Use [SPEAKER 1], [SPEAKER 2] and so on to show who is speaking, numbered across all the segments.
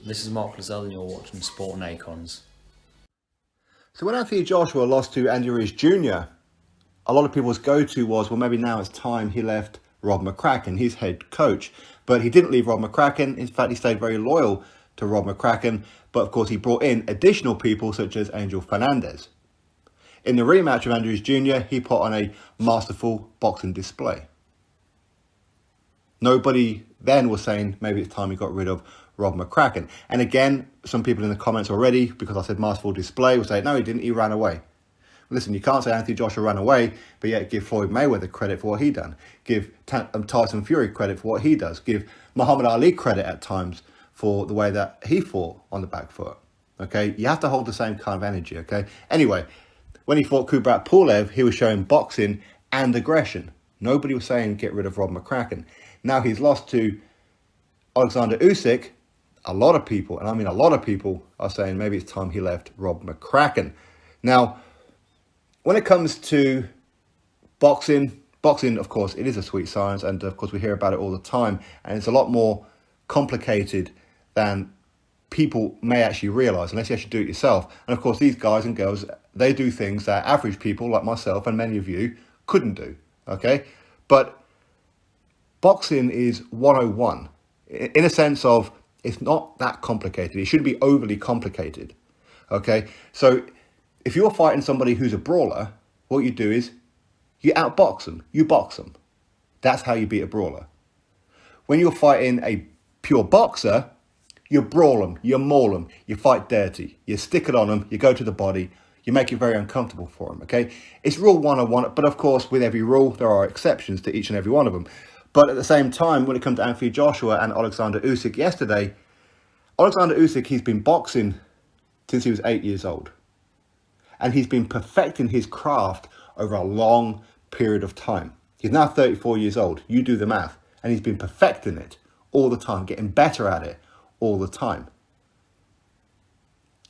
[SPEAKER 1] This is Mark Lazell and you're watching Sport and Icons.
[SPEAKER 2] So when Anthony Joshua lost to Andy Ruiz Jr., a lot of people's go-to was, well, maybe now it's time he left Rob McCracken, his head coach. But he didn't leave Rob McCracken. In fact, he stayed very loyal to Rob McCracken. But of course, he brought in additional people such as Angel Fernandez. In the rematch of Andy Ruiz Jr., he put on a masterful boxing display. Nobody then was saying maybe it's time he got rid of Rob McCracken. And again, some people in the comments already, because I said masterful display, will say, no, he didn't, he ran away. Listen, you can't say Anthony Joshua ran away, but yet give Floyd Mayweather credit for what he done. Give Tyson Fury credit for what he does. Give Muhammad Ali credit at times for the way that he fought on the back foot. Okay, you have to hold the same kind of energy, okay? Anyway, when he fought Kubrat Pulev, he was showing boxing and aggression. Nobody was saying get rid of Rob McCracken. Now he's lost to Alexander Usyk. A lot of people, and I mean a lot of people, are saying maybe it's time he left Rob McCracken. Now, when it comes to boxing, of course, it is a sweet science, and of course we hear about it all the time, and it's a lot more complicated than people may actually realize, unless you actually do it yourself. And of course, these guys and girls, they do things that average people like myself and many of you couldn't do, okay? But boxing is 101 in a sense of it's not that complicated. It shouldn't be overly complicated, okay? So if you're fighting somebody who's a brawler, what you do is you outbox them, you box them. That's how you beat a brawler. When you're fighting a pure boxer, you brawl them, you maul them, you fight dirty, you stick it on them, you go to the body, you make it very uncomfortable for them, okay? It's rule 101, but of course, with every rule, there are exceptions to each and every one of them. But at the same time, when it comes to Anthony Joshua and Alexander Usyk yesterday, Alexander Usyk, he's been boxing since he was 8 years old. And he's been perfecting his craft over a long period of time. He's now 34 years old. You do the math. And he's been perfecting it all the time, getting better at it all the time.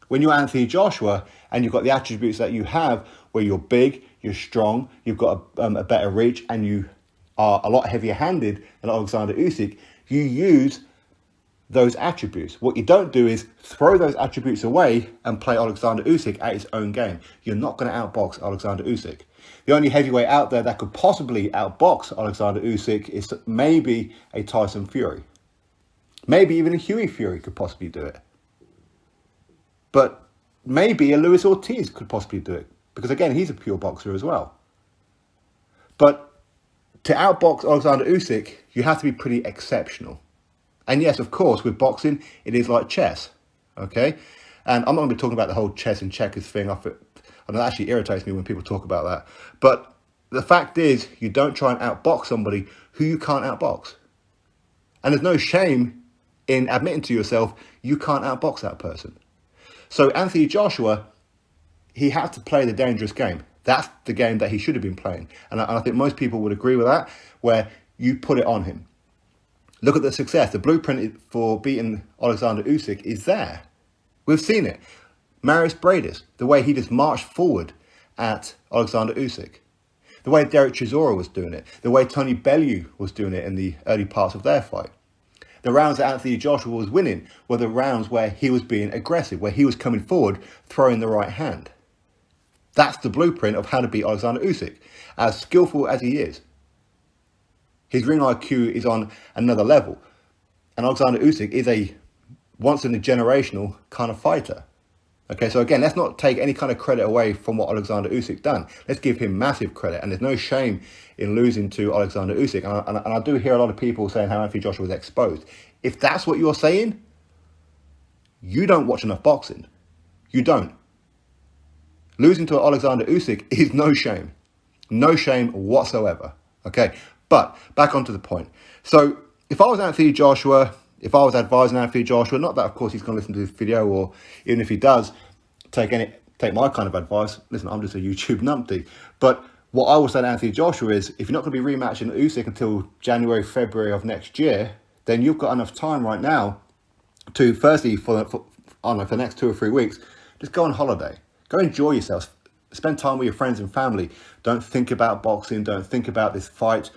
[SPEAKER 2] When you're Anthony Joshua and you've got the attributes that you have, where you're big, you're strong, you've got a better reach, and you are a lot heavier handed than Alexander Usyk, you use those attributes. What you don't do is throw those attributes away and play Alexander Usyk at his own game. You're not going to outbox Alexander Usyk. The only heavyweight out there that could possibly outbox Alexander Usyk is maybe a Tyson Fury. Maybe even a Hughie Fury could possibly do it. But maybe a Luis Ortiz could possibly do it, because again, he's a pure boxer as well. But to outbox Alexander Usyk, you have to be pretty exceptional. And yes, of course, with boxing, it is like chess, okay? And I'm not going to be talking about the whole chess and checkers thing. And it actually irritates me when people talk about that. But the fact is, you don't try and outbox somebody who you can't outbox. And there's no shame in admitting to yourself you can't outbox that person. So Anthony Joshua, he had to play the dangerous game. That's the game that he should have been playing. And I think most people would agree with that, where you put it on him. Look at the success. The blueprint for beating Alexander Usyk is there. We've seen it. Marius Bradis, the way he just marched forward at Alexander Usyk. The way Derek Chisora was doing it. The way Tony Bellew was doing it in the early parts of their fight. The rounds that Anthony Joshua was winning were the rounds where he was being aggressive, where he was coming forward, throwing the right hand. That's the blueprint of how to beat Alexander Usyk, as skillful as he is. His ring IQ is on another level. And Alexander Usyk is a once-in-a-generational kind of fighter. Okay, so again, let's not take any kind of credit away from what Alexander Usyk done. Let's give him massive credit. And there's no shame in losing to Alexander Usyk. And I do hear a lot of people saying how Anthony Joshua was exposed. If that's what you're saying, you don't watch enough boxing. You don't. Losing to Alexander Usyk is no shame. No shame whatsoever. Okay, but back onto the point. So if I was Anthony Joshua, if I was advising Anthony Joshua, not that of course he's going to listen to this video, or even if he does take my kind of advice, listen, I'm just a YouTube numpty. But what I would say to Anthony Joshua is, if you're not going to be rematching Usyk until January, February of next year, then you've got enough time right now to, firstly, for the next 2 or 3 weeks, just go on holiday. Go enjoy yourself. Spend time with your friends and family. Don't think about boxing. Don't think about this fight.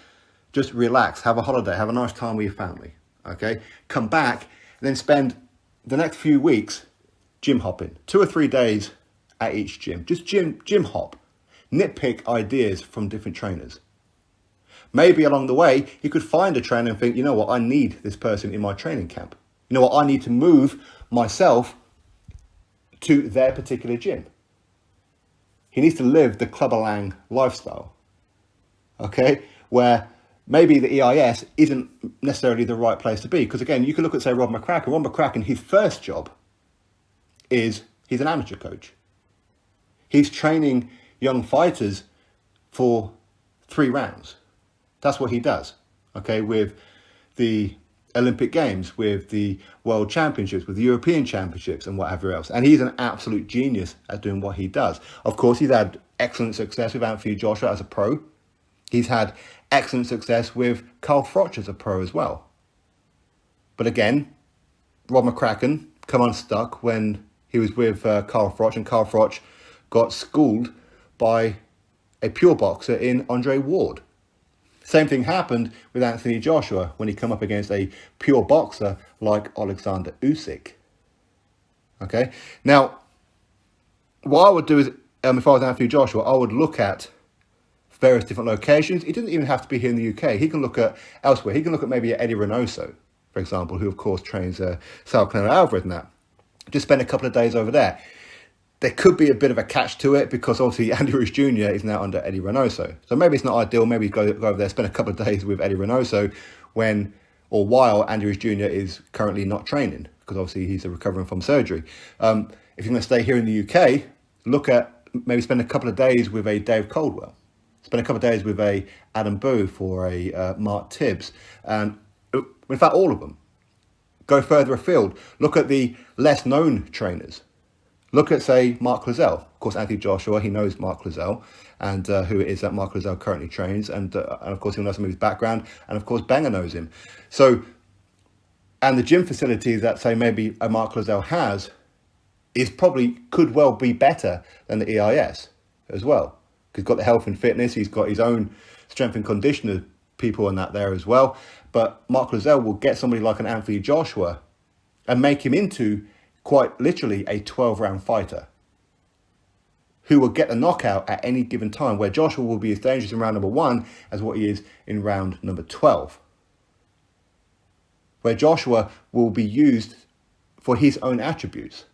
[SPEAKER 2] Just relax. Have a holiday. Have a nice time with your family. Okay? Come back and then spend the next few weeks, gym hopping, 2 or 3 days at each gym, just gym hop, nitpick ideas from different trainers. Maybe along the way, you could find a trainer and think, you know what, I need this person in my training camp. You know what, I need to move myself to their particular gym. He needs to live the club-a-lang lifestyle, okay, where maybe the EIS isn't necessarily the right place to be. Because again, you can look at, say, Rob McCracken. Rob McCracken, his first job is he's an amateur coach. He's training young fighters for 3 rounds. That's what he does, okay, with the Olympic Games, with the World Championships, with the European Championships and whatever else. And he's an absolute genius at doing what he does. Of course, he's had excellent success with Anthony Joshua as a pro. He's had excellent success with Carl Froch as a pro as well. But again, Rob McCracken come unstuck when he was with Carl Froch, and Carl Froch got schooled by a pure boxer in Andre Ward. Same thing happened with Anthony Joshua when he come up against a pure boxer like Alexander Usyk. Okay, now what I would do is, if I was Anthony Joshua, I would look at various different locations. He doesn't even have to be here in the UK. He can look at elsewhere. He can look at maybe Eddie Reynoso, for example, who of course trains Sal Canelo Alvarez and that. Just spend a couple of days over there. There could be a bit of a catch to it because obviously Andy Ruiz Jr. is now under Eddie Reynoso. So maybe it's not ideal. Maybe go over there, spend a couple of days with Eddie Reynoso while Andy Ruiz Jr. is currently not training, because obviously he's recovering from surgery. If you're going to stay here in the UK, look at maybe spend a couple of days with a Dave Coldwell. Spend a couple of days with a Adam Booth or a Mark Tibbs. And in fact, all of them. Go further afield. Look at the less known trainers. Look at, say, Mark Lozelle. Of course, Anthony Joshua, he knows Mark Lozelle and who it is that Mark Lozelle currently trains. And of course, he'll know some of his background. And of course, Banger knows him. So, and the gym facilities that, say, maybe a Mark Lozelle has could well be better than the EIS as well. He's got the health and fitness. He's got his own strength and conditioner people and that there as well. But Mark Lozelle will get somebody like an Anthony Joshua and make him into quite literally a 12-round fighter who will get the knockout at any given time, where Joshua will be as dangerous in round number 1 as what he is in round number 12. Where Joshua will be used for his own attributes.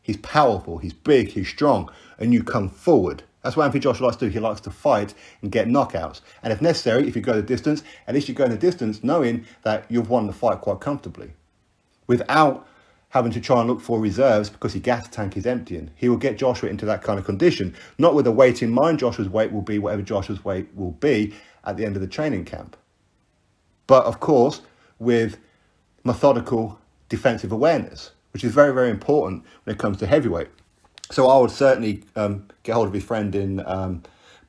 [SPEAKER 2] He's powerful, he's big, he's strong, and you come forward. That's what Anthony Joshua likes to do. He likes to fight and get knockouts. And if necessary, if you go the distance, at least you go the distance knowing that you've won the fight quite comfortably. Without having to try and look for reserves because his gas tank is emptying. He will get Joshua into that kind of condition. Not with a weight in mind. Joshua's weight will be whatever Joshua's weight will be at the end of the training camp. But of course, with methodical defensive awareness, which is very, very important when it comes to heavyweight. So I would certainly get hold of his friend in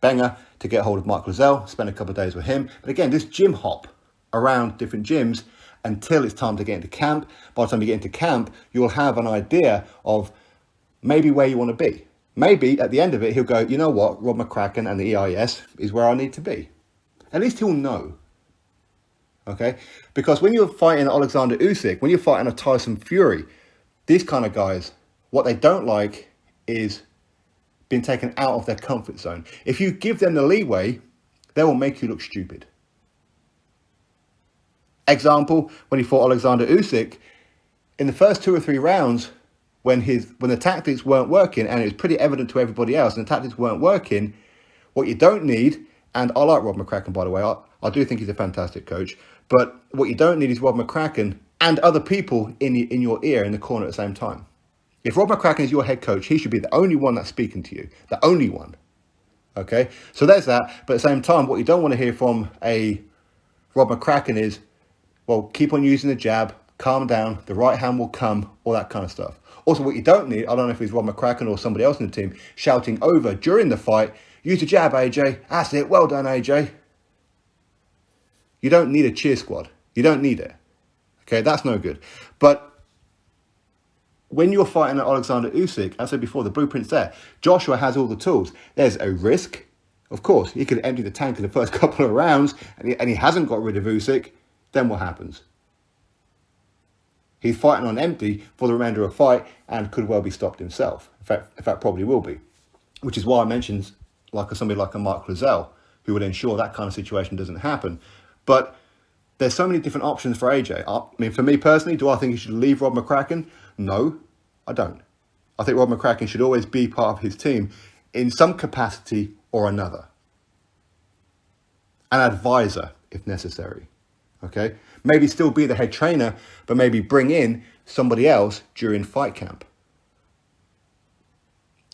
[SPEAKER 2] Banger to get hold of Mark Lozelle, spend a couple of days with him. But again, this gym hop around different gyms until it's time to get into camp. By the time you get into camp, you'll have an idea of maybe where you want to be. Maybe at the end of it, he'll go, you know what, Rob McCracken and the EIS is where I need to be. At least he'll know. Okay? Because when you're fighting Alexander Usyk, when you're fighting a Tyson Fury, these kind of guys, what they don't like is being taken out of their comfort zone. If you give them the leeway, they will make you look stupid. Example, when he fought Alexander Usyk, in the first 2 or 3 rounds, when the tactics weren't working, and it was pretty evident to everybody else, and the tactics weren't working, what you don't need, and I like Rob McCracken, by the way, I do think he's a fantastic coach, but what you don't need is Rob McCracken and other people in your ear in the corner at the same time. If Rob McCracken is your head coach, he should be the only one that's speaking to you. The only one. Okay? So there's that. But at the same time, what you don't want to hear from a Rob McCracken is, well, keep on using the jab, calm down, the right hand will come, all that kind of stuff. Also, what you don't need, I don't know if it's Rob McCracken or somebody else in the team, shouting over during the fight, use the jab, AJ. That's it. Well done, AJ. You don't need a cheer squad. You don't need it. Okay? That's no good. But when you're fighting Alexander Usyk, as I said before, the blueprint's there. Joshua has all the tools. There's a risk. Of course, he could empty the tank in the first couple of rounds and he hasn't got rid of Usyk. Then what happens? He's fighting on empty for the remainder of the fight and could well be stopped himself. In fact, probably will be. Which is why I mentioned somebody like a Mark Lozelle, who would ensure that kind of situation doesn't happen. But there's so many different options for AJ. I mean, for me personally, do I think he should leave Rob McCracken? No, I don't. I think Rob McCracken should always be part of his team in some capacity or another. An advisor, if necessary. Okay? Maybe still be the head trainer, but maybe bring in somebody else during fight camp.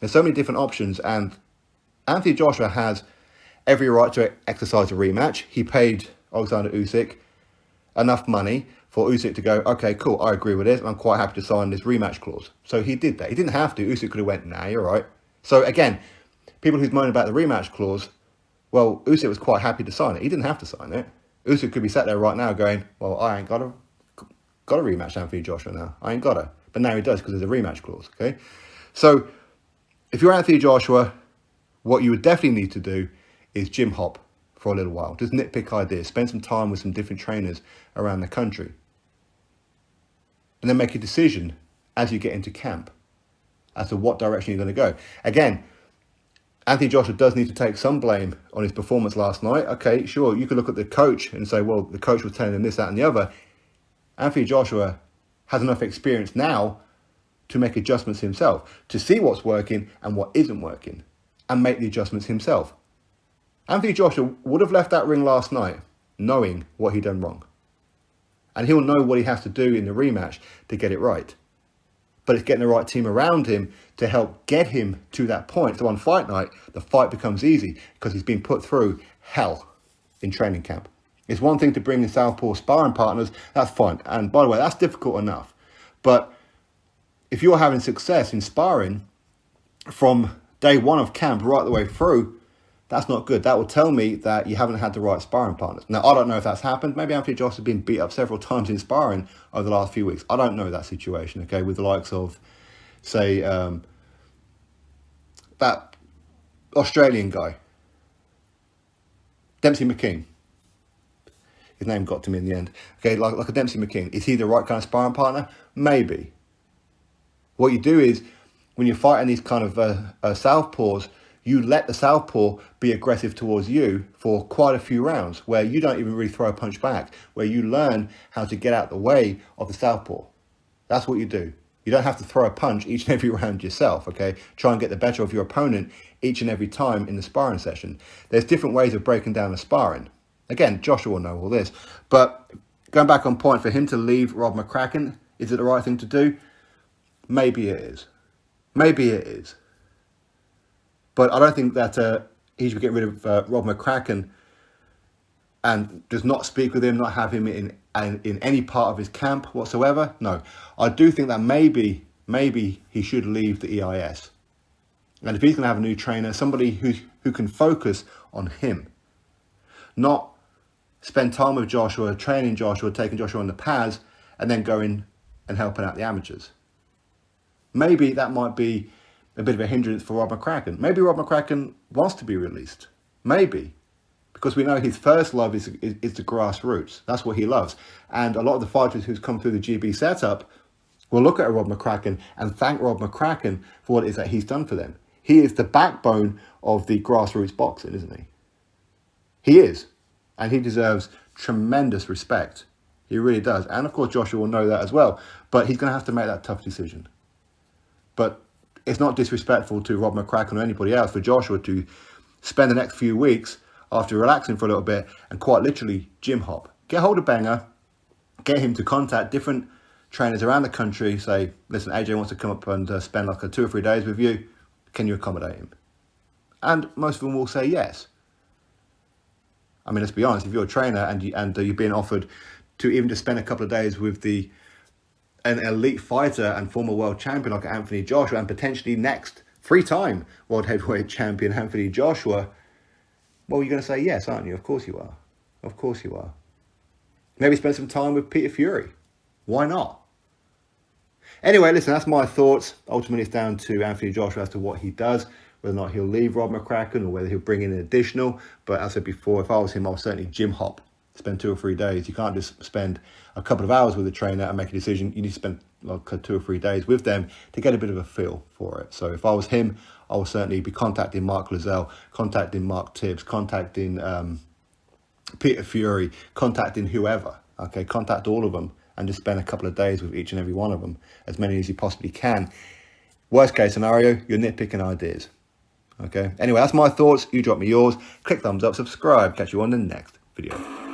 [SPEAKER 2] There's so many different options, and Anthony Joshua has every right to exercise a rematch. He paid Alexander Usyk enough money for Usyk to go, okay, cool, I agree with this, and I'm quite happy to sign this rematch clause. So he did that. He didn't have to. Usyk could have went, nah, you're right. So again, people who's moaning about the rematch clause, well, Usyk was quite happy to sign it. He didn't have to sign it. Usyk could be sat there right now going, well, I ain't got a rematch Anthony Joshua now. I ain't got it. But now he does because there's a rematch clause, okay? So if you're Anthony Joshua, what you would definitely need to do is gym hop for a little while. Just nitpick ideas. Spend some time with some different trainers around the country. And then make a decision as you get into camp as to what direction you're going to go. Again, Anthony Joshua does need to take some blame on his performance last night. Okay, sure, you could look at the coach and say, well, the coach was telling him this, that, and the other. Anthony Joshua has enough experience now to make adjustments himself, to see what's working and what isn't working, and make the adjustments himself. Anthony Joshua would have left that ring last night knowing what he'd done wrong. And he'll know what he has to do in the rematch to get it right. But it's getting the right team around him to help get him to that point. So on fight night, the fight becomes easy because he's been put through hell in training camp. It's one thing to bring in southpaw sparring partners, that's fine. And by the way, that's difficult enough. But if you're having success in sparring from day one of camp right the way through, that's not good. That will tell me that you haven't had the right sparring partners. Now, I don't know if that's happened. Maybe Anthony Joshua has been beat up several times in sparring over the last few weeks. I don't know that situation, okay, with the likes of, say, that Australian guy, Dempsey McKean. His name got to me in the end. Okay, like a Dempsey McKean. Is he the right kind of sparring partner? Maybe. What you do is, when you're fighting these kind of southpaws, you let the southpaw be aggressive towards you for quite a few rounds, where you don't even really throw a punch back, where you learn how to get out the way of the southpaw. That's what you do. You don't have to throw a punch each and every round yourself, okay? Try and get the better of your opponent each and every time in the sparring session. There's different ways of breaking down the sparring. Again, Joshua will know all this. But going back on point, for him to leave Rob McCracken, is it the right thing to do? Maybe it is. Maybe it is. But I don't think that he should get rid of Rob McCracken and just not speak with him, not have him in any part of his camp whatsoever. No, I do think that maybe he should leave the EIS. And if he's going to have a new trainer, somebody who can focus on him, not spend time with Joshua, training Joshua, taking Joshua on the pads, and then going and helping out the amateurs. Maybe that might be a bit of a hindrance for Rob McCracken. Maybe Rob McCracken wants to be released. Maybe. Because we know his first love is the grassroots. That's what he loves. And a lot of the fighters who's come through the GB setup will look at Rob McCracken and thank Rob McCracken for what it is that he's done for them. He is the backbone of the grassroots boxing, isn't he? He is. And he deserves tremendous respect. He really does. And of course, Joshua will know that as well. But he's going to have to make that tough decision. But it's not disrespectful to Rob McCracken or anybody else for Joshua to spend the next few weeks after relaxing for a little bit and quite literally gym hop. Get hold of Banger, get him to contact different trainers around the country, say, listen, AJ wants to come up and spend like 2 or 3 days with you. Can you accommodate him? And most of them will say yes. I mean, let's be honest, if you're a trainer and you're being offered to even just spend a couple of days with an elite fighter and former world champion like Anthony Joshua, and potentially next 3-time world heavyweight champion Anthony Joshua, well, you're going to say yes, aren't you? Of course you are. Of course you are. Maybe spend some time with Peter Fury. Why not? Anyway, listen, that's my thoughts. Ultimately, it's down to Anthony Joshua as to what he does, whether or not he'll leave Rob McCracken or whether he'll bring in an additional. But as I said before, if I was him, I'll certainly gym hop spend 2 or 3 days. You can't just spend a couple of hours with a trainer and make a decision. You need to spend like 2 or 3 days with them to get a bit of a feel for it. So if I was him, I would certainly be contacting Mark Lozelle, contacting Mark Tibbs, contacting Peter Fury, contacting whoever. Okay, contact all of them and just spend a couple of days with each and every one of them, as many as you possibly can. Worst case scenario, you're nitpicking ideas. Okay, anyway, that's my thoughts. You drop me yours. Click thumbs up, subscribe. Catch you on the next video.